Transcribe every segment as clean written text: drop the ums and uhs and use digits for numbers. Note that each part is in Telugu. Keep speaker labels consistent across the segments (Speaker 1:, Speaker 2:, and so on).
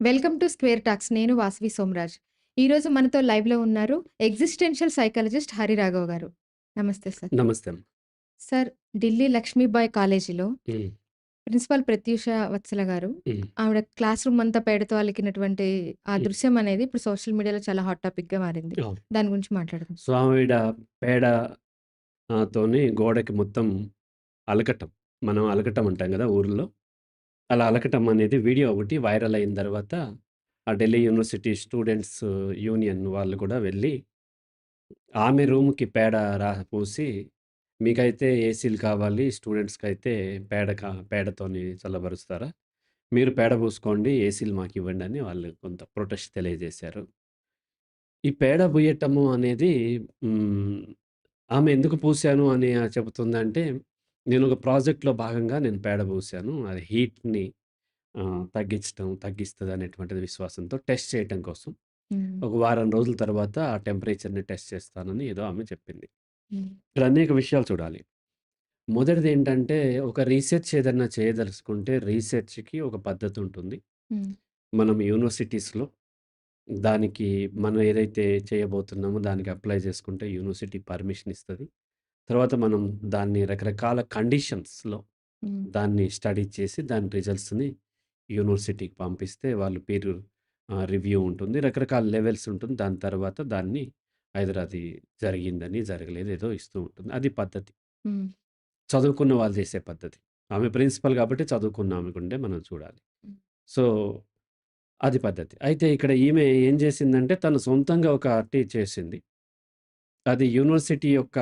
Speaker 1: Welcome to square talks. నేను వాసవి సోమరాజ్. ఈరోజు మనతో లైవ్‌లో ఉన్నారు ఎగ్జిస్టెన్షియల్ సైకాలజిస్ట్ హరిరాఘవ్ గారు. నమస్తే సార్.
Speaker 2: నమస్తే అమ్మ.
Speaker 1: సార్, ఢిల్లీ లక్ష్మీబాయి కాలేజీలో
Speaker 2: హ్మ్.
Speaker 1: ప్రిన్సిపల్ ప్రత్యూష వత్సల గారు,
Speaker 2: హ్మ్.
Speaker 1: ఆవిడ క్లాస్ రూమ్ అంతా పేడతో అలికినటువంటి ఆ
Speaker 2: హ్మ్.
Speaker 1: దృశ్యం అనేది ఇప్పుడు సోషల్ మీడియాలో చాలా హాట్ టాపిక్‌గా మారింది.
Speaker 2: అవును.
Speaker 1: దాని గురించి మాట్లాడదాం.
Speaker 2: సో, ఆవిడ పేడ తోని గోడకి మొత్తం అలకటం. మనం అలకటం అంటాం గదా! ఊర్లో. అలా అలకటం అనేది వీడియో ఒకటి వైరల్ అయిన తర్వాత, ఆ ఢిల్లీ యూనివర్సిటీ స్టూడెంట్స్ యూనియన్ వాళ్ళు కూడా వెళ్లి, ఆమె రూమ్‌కి పేడ పూసి, మీకైతే ఏసీలు కావాలి, స్టూడెంట్స్‌కైతే పేడతోని చల్లబరుస్తారా? మీరు పేడ పూసుకోండి, ఏసీలు మాకివ్వండి అని వాళ్ళు కొంత ప్రొటెస్ట్ తెలియజేశారు. ఈ పేడ బుయ్యటము అనేది హ్మ్. ఆమె ఎందుకు పూసాను అని చెబుతుందంటే, నేనొక ప్రాజెక్ట్‌లో భాగంగా నేను పేడ పూసాను. అది హీట్‌ని తగ్గిస్తదనేటువంటిది విశ్వాసంతో టెస్ట్ చేయటం కోసం.
Speaker 1: హ్మ్.
Speaker 2: ఒక వారం రోజుల తర్వాత ఆ టెంపరేచర్‌ని టెస్ట్ చేస్తానని ఏదో ఆమె చెప్పింది.
Speaker 1: హ్మ్.
Speaker 2: ఇక్కడ అనేక విషయాలు చూడాలి. మొదటిదేంటంటే, ఒక రీసెర్చ్ ఏదన్నా చేయదలుచుకుంటే రీసెర్చ్‌కి ఒక పద్ధతుంటుంది.
Speaker 1: హ్మ్.
Speaker 2: మనం యూనివర్సిటీస్‌లో దానికి మనం ఏదైతే చేయబోతున్నామో దానికి అప్లై చేసుకుంటే యూనివర్సిటీ పర్మిషన్ ఇస్తది. తర్వాత మనం దాన్ని రకరకాల కండిషన్స్‌లో
Speaker 1: హ్మ్.
Speaker 2: దాన్ని స్టడీ చేసి దాని రిజల్ట్స్‌ని యూనివర్సిటీకి పంపిస్తే వాళ్ళు రివ్యూ ఉంటుంది. రకరకాల లెవెల్స్ ఉంటుంది. దాని తర్వాత దాన్ని ఐదర్ అది జరిగిందని, జరగలేదు ఏదో ఇస్తూ ఉంటుంది. అది పద్ధతి.
Speaker 1: హ్మ్.
Speaker 2: చదువుకున్న వాళ్ళు చేసే పద్ధతి. ఆమె ప్రిన్సిపల్ కాబట్టి చదువుకున్న ఆమెకుండే మనం చూడాలి.
Speaker 1: హ్మ్.
Speaker 2: సో, అది పద్ధతి. అయితే ఇక్కడ ఈమె ఏం చేసిందంటే తను సొంతంగా ఒకటి చేసింది. అది యూనివర్సిటీ యొక్క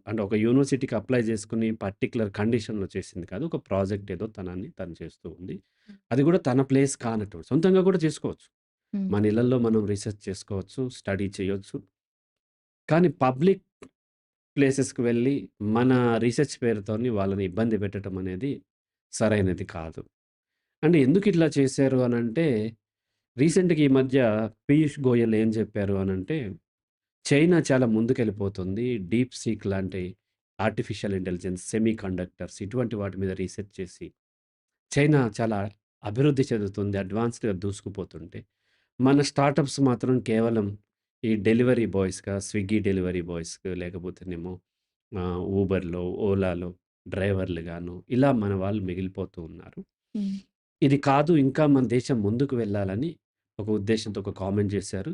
Speaker 2: అంటే ఒక యూనివర్సిటీకి అప్లై చేసుకొని పర్టిక్యులర్ కండిషన్‌లో చేసింది కాదు. ఒక ప్రాజెక్ట్ ఏదో తను చేస్తూ ఉంది. అది కూడా తన ప్లేస్ కానటువంటి సొంతంగా కూడా చేసుకోవచ్చు.
Speaker 1: హ్మ్.
Speaker 2: మన ఇళ్లల్లో మనం రిసర్చ్ చేసుకోవచ్చు, స్టడీ చేయొచ్చు. కానీ పబ్లిక్ ప్లేసెస్‌కి వెళ్ళి మన రిసర్చ్ పేరుతోని వాళ్ళని ఇబ్బంది పెట్టడం అనేది సరైనది కాదు. అంటే ఎందుకు ఇట్లా చేశారు అనంటే, రీసెంట్‌గా ఈ మధ్య పీయూష్ గోయల్ ఏం చెప్పారు అనంటే చైనా చాలా ముందుకెళ్ళిపోతుంది. డీప్ సీక్ లాంటి ఆర్టిఫిషియల్ ఇంటెలిజెన్స్, సెమీ కండక్టర్స్ ఇటువంటి వాటి మీద రీసెర్చ్ చేసి, చైనా చాలా అభివృద్ధి చెందుతుంది. అడ్వాన్స్డ్‌గా దూసుకుపోతుంటే, మన స్టార్టప్స్ మాత్రం కేవలం ఈ డెలివరీ బాయ్స్‌గా, స్విగ్గీ డెలివరీ బాయ్స్‌గా లేకపోతేనేమో ఊబర్‌లో, ఓలాలో డ్రైవర్లుగాను ఇలా మన వాళ్ళు మిగిలిపోతూ ఉన్నారు.
Speaker 1: హ్మ్.
Speaker 2: ఇది కాదు ఇంకా మన దేశం ముందుకు వెళ్ళాలని ఒక ఉద్దేశ్యంతో ఒక కామెంట్ చేశారు.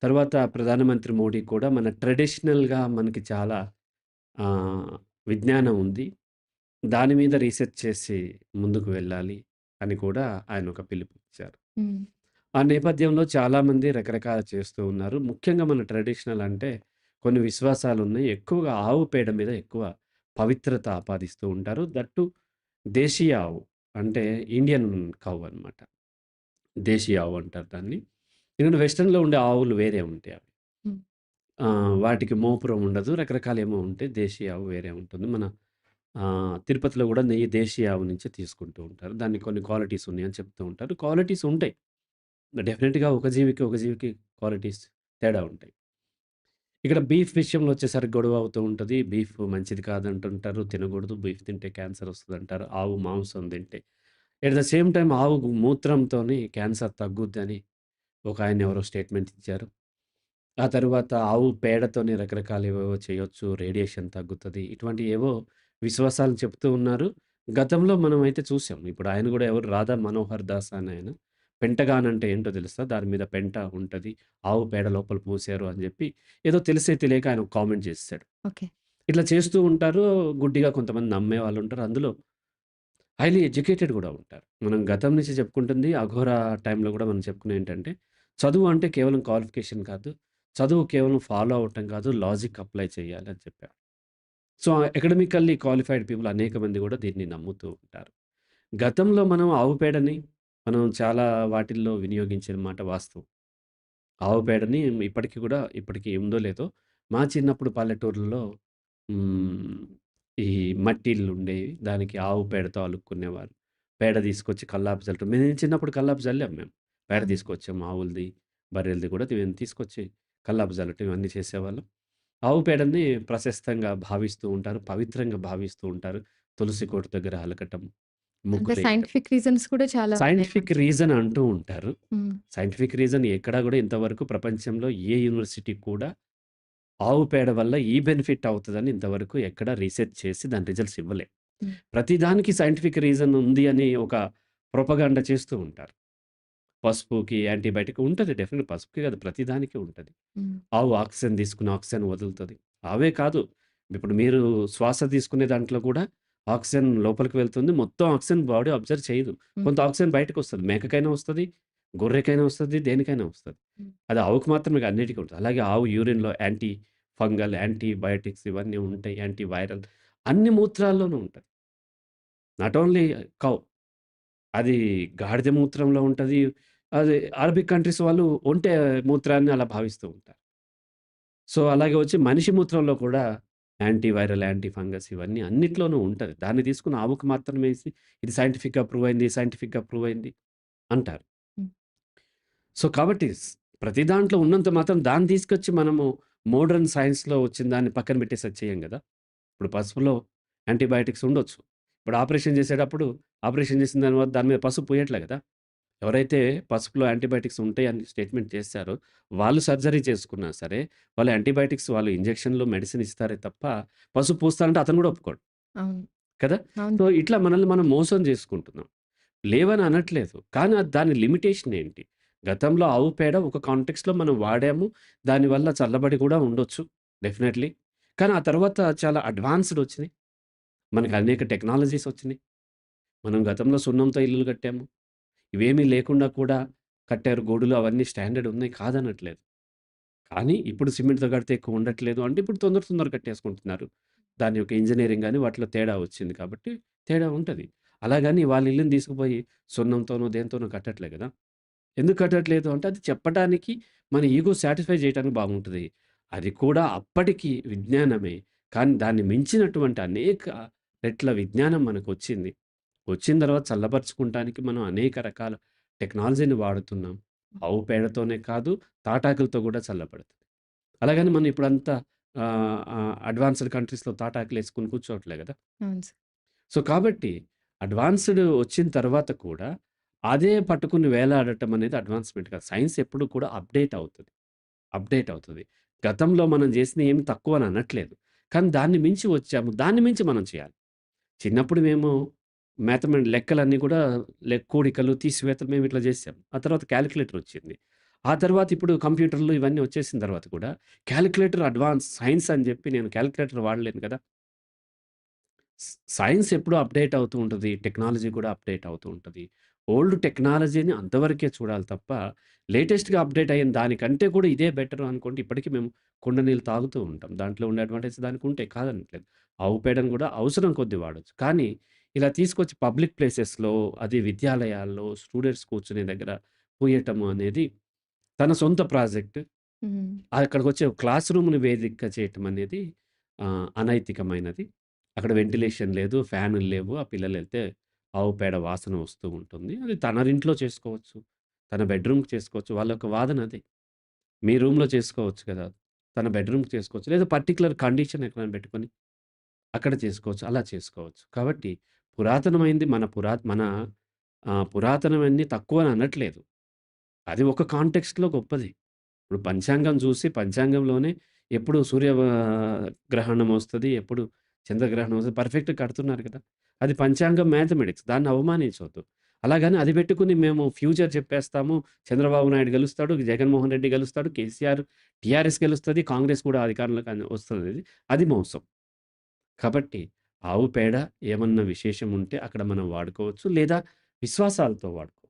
Speaker 2: తర్వాత ప్రధానమంత్రి మోడీ కూడా మన ట్రెడిషనల్‌గా మనకి చాలా ఆహ్, విజ్ఞానం ఉంది. దాని మీద రీసెర్చ్ చేసి ముందుకు వెళ్ళాలి అని కూడా ఆయన ఒక పిలుపునిచ్చారు.
Speaker 1: హ్మ్.
Speaker 2: ఆ నేపథ్యంలో చాలామంది రకరకాలు చేస్తూ ఉన్నారు. ముఖ్యంగా మన ట్రెడిషనల్ అంటే కొన్ని విశ్వాసాలున్నాయి. ఎక్కువగా ఆవు పేడ మీద ఎక్కువ పవిత్రత ఆపాదిస్తూ ఉంటారు. దట్ టూ దేశీయ ఆవు. అంటే ఇండియన్ కౌ అనమాట. దేశీయ ఆవు అంటారు దాన్ని. ఎందుకంటే వెస్టర్న్‌లో ఉండే ఆవులు వేరే ఉంటాయి అవి.
Speaker 1: హ్మ్.
Speaker 2: వాటికి మోపురం ఉండదు. రకరకాలేమో ఉంటాయి. దేశీయ ఆవు వేరే ఉంటుంది. మన తిరుపతిలో గూడా నెయ్యి దేశీయ ఆవు నుంచే తీసుకుంటూ ఉంటారు. దానికి కొన్ని క్వాలిటీస్ ఉన్నాయని చెప్తూ ఉంటారు. క్వాలిటీస్ ఉంటాయి. డెఫినిట్‌గా ఒక జీవికి, ఒక జీవికి క్వాలిటీస్ తేడా ఉంటాయి. ఇక్కడ బీఫ్ విషయంలో వచ్చేసరికి గొడవ అవుతూ ఉంటది. బీఫ్ మంచిది కాదంటుంటారు. తినకూడదు. బీఫ్ తింటే క్యాన్సర్ వస్తదంటారు. ఆవు మాంసం తింటే. ఎట్ ద సేమ్ టైమ్ ఆవు మూత్రంతోని క్యాన్సర్ తగ్గుద్దని ఒకాయన ఎవరో స్టేట్మెంట్ ఇచ్చారు. ఆ తరువాత ఆవు పేడతోని రకరకాలేవేవో చేయొచ్చు. రేడియేషన్ తగ్గుతది. ఇటువంటి ఏవో విశ్వాసాలు చెప్తూ ఉన్నారు. గతంలో మనమైతే చూసాం. ఇప్పుడు ఆయన గూడా ఎవరు రాధా మనోహర్ దాస్ అని పెంటగాన్ అంటే ఏంటో తెలుసా? దాని మీద పెంట ఉంటది. ఆవు పేడ లోపల పూసారు అని జెప్పి ఏదో తెలిసే తెలియక ఆయన ఒక కామెంట్ చేసేసాడు.
Speaker 1: ఓకే.
Speaker 2: ఇట్లా చేస్తూ ఉంటారు. గుడ్డిగా కొంతమంది నమ్మేవాళ్ళుంటారు. అందులో హైలీ ఎడ్యుకేటెడ్ గూడా ఉంటారు. మనం గతం నుంచి చెప్పుకుంటుంది అఘోరా టైంలో గూడా మనం చెప్పుకునేదేంటంటే, చదువు అంటే కేవలం క్వాలిఫికేషన్ కాదు. చదువు కేవలం ఫాలో అవ్వటం కాదు. లాజిక్ అప్లై చేయాలి అని చెప్పారు. సో, అకాడమికల్లీ క్వాలిఫైడ్ పీపుల్ అనేక మంది గూడా దీన్ని నమ్ముతూ ఉంటారు. గతంలో మనం ఆవు పేడని మనం చాలా వాటిల్లో వినియోగించిన మాట వాస్తవం. ఆవు పేడని ఇప్పటికి గూడా ఇప్పటికి ఉందో లేదో మా చిన్నప్పుడు పల్లెటూర్లలో హ్మ్. ఈ మట్టిల్లుండేవి. దానికి ఆవు పేడతో అలుక్కునేవారు. పేడ తీసుకొచ్చి కల్లాపు చల్లటం. మేము చిన్నప్పుడు కల్లాపు చల్లాం మేము. పేడ
Speaker 1: అవును.
Speaker 2: తీసుకొచ్చాం ఆవులది, బర్రెలది కూడా తీసుకొచ్చి కల్లాపు చల్లటం ఇవన్నీ చేసేవాళ్ళం. ఆవు పేడని ప్రశస్తంగా భావిస్తూ ఉంటారు. పవిత్రంగా భావిస్తూ ఉంటారు. తులసి కోట దగ్గర అలకటం.
Speaker 1: అంటే
Speaker 2: ముగ్గురేయటం.
Speaker 1: సైంటిఫిక్ రీజన్స్ కూడా చాలా ఉన్నాయి
Speaker 2: సైంటిఫిక్
Speaker 1: మనకి.
Speaker 2: రీజన్ అంటూ ఉంటారు.
Speaker 1: హ్మ్.
Speaker 2: సైంటిఫిక్ రీజన్ ఎక్కడా గూడా ఇంతవరకు ప్రపంచంలో ఏ యూనివర్సిటీ కూడా ఆవు పేడ వల్ల ఈ బెనిఫిట్ అవుతదని ఇంతవరకు ఎక్కడ రీసెర్చ్ చేసి దాని రిజల్ట్స్ ఇవ్వలే.
Speaker 1: హ్మ్.
Speaker 2: ప్రతి దానికి సైంటిఫిక్ రీజన్ ఉంది అని ఒక ప్రొపగండా చేస్తూ ఉంటారు. పసుపుకి యాంటీబయాటిక్ ఉంటది. డెఫినెట్‌గా పసుపుకి కాదు ప్రతి దానికి ఉంటది.
Speaker 1: హ్మ్.
Speaker 2: ఆవు ఆక్సిజన్ తీసుకొని ఆక్సిజన్ వదులుతది. అవే కాదు, ఇప్పుడు మీరు శ్వాస తీసుకునే దాంట్లో కూడా ఆక్సిజన్ లోపలికి వెళ్తుంది. మొత్తం ఆక్సిజన్ బాడీ అబ్జర్వ్ చేయదు.
Speaker 1: హ్మ్.
Speaker 2: కొంత ఆక్సిజన్ బయటకొస్తది. మేకకైనా వస్తది, గొర్రెకైనా వస్తది, దేనికైనా వస్తది.
Speaker 1: హ్మ్.
Speaker 2: అది ఆవుకి మాత్రమే కాదు అన్నిటికి ఉంటది. అలాగే ఆవు యూరిన్‌లో యాంటీ ఫంగల్, యాంటీబయోటిక్స్ ఇవన్నీ ఉంటాయి. యాంటీ వైరల్ అన్ని మూత్రాల్లోనూ ఉంటది. Not only cow. అది గాడిద మూత్రంలో ఉంటది. అది అరబిక్ కంట్రీస్ వాళ్ళు ఒంటె మూత్రాన్ని అలా భావిస్తూ ఉంటారు. సో, అలాగే వచ్చి మనిషి మూత్రంలో కూడా యాంటీ వైరల్, యాంటీ ఫంగస్ ఇవన్నీ అన్నిట్లోనూ ఉంటది. దాన్ని తీసుకొని ఆవుకు మాత్రమే ఏసి ఇది సైంటిఫిక్‌గా ప్రూవ్ అయింది, సైంటిఫిక్‌గా ప్రూవ్ అయింది అంటారు.
Speaker 1: హ్మ్.
Speaker 2: సో, కాబట్టి ప్రతి దాంట్లో ఉన్నంత మాత్రం దాన్ని తీసుకొచ్చి మనము మోడర్న్ సైన్స్‌లో వచ్చిన దాన్ని పక్కన పెట్టేసి అది చేయం గదా! ఇప్పుడు పసుపులో యాంటీబయాటిక్స్ ఉండొచ్చు. ఇప్పుడు ఆపరేషన్ చేసేటప్పుడు ఆపరేషన్ చేసిన దాని మీద పసుపు పూయట్లే గదా! ఎవరైతే పసుపులో యాంటీబయాటిక్స్ ఉంటాయని స్టేట్‌మెంట్ చేసారో, వాళ్ళు సర్జరీ చేసుకున్నా సరే, వాళ్ళు యాంటీబయాటిక్స్ వాళ్ళు ఇంజెక్షన్‌లు, మెడిసిన్ ఇస్తారే తప్ప, పసుపు పూస్తానంటే అతను గూడా ఒప్పుకోడు.
Speaker 1: అవును.
Speaker 2: కదా!
Speaker 1: అవును.
Speaker 2: సో, ఇట్లా మనల్ని మనం మోసం చేసుకుంటున్నాం. లేవని అనట్లేదు. కానీ దాని లిమిటేషన్ ఏంటి? గతంలో ఆవు పేడ ఒక కాంటెక్స్ట్‌లో మనం వాడాము. దానివల్ల చల్లబడి కూడా ఉండొచ్చు డెఫినైట్‌లీ. కానీ ఆ తర్వాత చాలా అడ్వాన్స్‌డ్ వచ్చినియి. మనకు అనేక టెక్నాలజీస్ వచ్చినియి. మనం గతంలో సున్నంతో ఇల్లులు కట్టాము. ఇవేమీ లేకుండా కూడా కట్టారు. గోడులు అవన్నీ స్టాండర్డ్ ఉన్నాయి కాదనట్లేదు. కానీ ఇప్పుడు సిమెంట్‌తో కడితే ఎక్కువ ఉండట్లేదు అంటే ఇప్పుడు తొందర తొందర కట్టేసుకుంటున్నారు. దాని యొక్క ఇంజినీరింగ్ గాని వాటిలో తేడా వచ్చింది కాబట్టి తేడా ఉంటది. అలాగని వాళ్ళ ఇల్లుని తీసుకుపోయి సున్నంతోనో, దేనితోనో కట్టట్లే గదా! ఎందుకు కట్టట్లేదు అంటే అది చెప్పటానికి మన ఇగో సాటిస్ఫై చేయటానికి బాగుంటది. అది కూడా అప్పటికి విజ్ఞానమే. కానీ దాన్ని మించినటువంటి అనేక రెట్ల విజ్ఞానం మనకొచ్చింది. వచ్చిన తర్వాత చల్లబరుచుకుంటానికి మనం అనేక రకాల టెక్నాలజీని వాడుతున్నాం. ఆవు పేడతోనే కాదు, తాటాకులతో గూడా చల్లబడుతది. అలాగని మనం ఇప్పుడంతా అడ్వాన్స్‌డ్ కంట్రీస్‌లో తాటాకులేసుకొని కూర్చోవట్లే గదా!
Speaker 1: అవును సార్.
Speaker 2: సో, కాబట్టి అడ్వాన్స్‌డ్ వచ్చిన తర్వాత కూడా అదే పట్టుకొని వేలాడటం అనేది అడ్వాన్స్‌మెంట్ కాదు. సైన్స్ ఎప్పుడు కూడా అప్‌డేట్ అవుతది. అప్‌డేట్ అవుతది. గతంలో మనం జేసినయి ఏమి తక్కువని అనట్లేదు. కానీ దాన్ని మించి వచ్చాము. దాన్ని మించి మనం చేయాలి. చిన్నప్పుడు మేము లెక్కలన్నీ కూడా కూడికలు, తీసివేతలు మేము ఇట్లా జేసాం. ఆ తర్వాత కాలిక్యులేటర్ వచ్చింది. ఆ తర్వాత ఇప్పుడు కంప్యూటర్లు ఇవన్నీ వచ్చేసిన తర్వాత కూడా కాలిక్యులేటర్ అడ్వాన్స్ సైన్స్ అని జెప్పి నేను కాలిక్యులేటర్ వాడలేను కదా! సైన్స్ ఎప్పుడూ అప్‌డేట్ అవుతూ ఉంటది. టెక్నాలజీ కూడా అప్‌డేట్ అవుతూ ఉంటది. ఓల్డ్ టెక్నాలజీని అంతవరకే చూడాలి తప్ప, లేటెస్ట్‌గా అప్‌డేట్ అయిన దానికంటే కూడా ఇదే బెటర్ అనుకుంటే ఇప్పటికి మేము కుండ నీళ్ళు తాగుతూ ఉంటాం. దాంట్లో ఉండే అడ్వాంటేజ్ దానికుంటాయి కాదనట్లేదు. ఆవు పేడను కూడా అవసరం కొద్దీ వాడొచ్చు. కానీ ఇలా తీసుకొచ్చి పబ్లిక్ ప్లేసెస్‌లో అది విద్యాలయాల్లో స్టూడెంట్స్ కూర్చునే దగ్గర పూయటము అనేది తన సొంత ప్రాజెక్ట్.
Speaker 1: హ్మ్.
Speaker 2: అక్కడికొచ్చే క్లాస్ రూమ్‌ని వేదికగా చేయటం అనేది అనైతికమైనది. అక్కడ వెంటిలేషన్ లేదు, ఫ్యానులు లేవు. ఆ పిల్లలెళ్తే ఆవు పేడ వాసన వస్తూ ఉంటుంది. అది తన ఇంట్లో చేసుకోవచ్చు. తన బెడ్‌రూమ్‌కి చేసుకోవచ్చు. వాళ్ళ యొక్క వాదన అదే. మీ రూమ్‌లో చేసుకోవచ్చు కదా! తన బెడ్‌రూమ్‌కి చేసుకోవచ్చు. లేదా పర్టిక్యులర్ కండిషన్ ఎక్కడైనా పెట్టుకొని అక్కడ చేసుకోవచ్చు. అలా చేసుకోవచ్చు. కాబట్టి పురాతనమైంది మన పురాతనమన్నీ తక్కువని అనట్లేదు. అది ఒక కాంటెక్స్ట్‌లో గొప్పది. ఇప్పుడు పంచాంగం చూసి పంచాంగంలోనే ఎప్పుడు గ్రహణం వస్తది, ఎప్పుడు చంద్రగ్రహణం వస్తది పర్ఫెక్ట్‌గా కడుతున్నారు కదా! అది పంచాంగం మ్యాథమెటిక్స్ దాన్ని అవమానించొద్దు. అలాగని అది పెట్టుకొని మేము ఫ్యూచర్ చెప్పేస్తాము. చంద్రబాబు నాయుడు గెలుస్తాడు, జగన్మోహన్ రెడ్డి గెలుస్తాడు, కేసీఆర్ టీఆర్ఎస్ గెలుస్తది, కాంగ్రెస్ కూడా అధికారంలోకి వస్తది. అది మోసం. కాబట్టి ఆవు పేడ ఏమన్నా విశేషం ఉంటే అక్కడ మనం వాడుకోవచ్చు. లేదా విశ్వాసాలతో వాడుకోవచ్చు.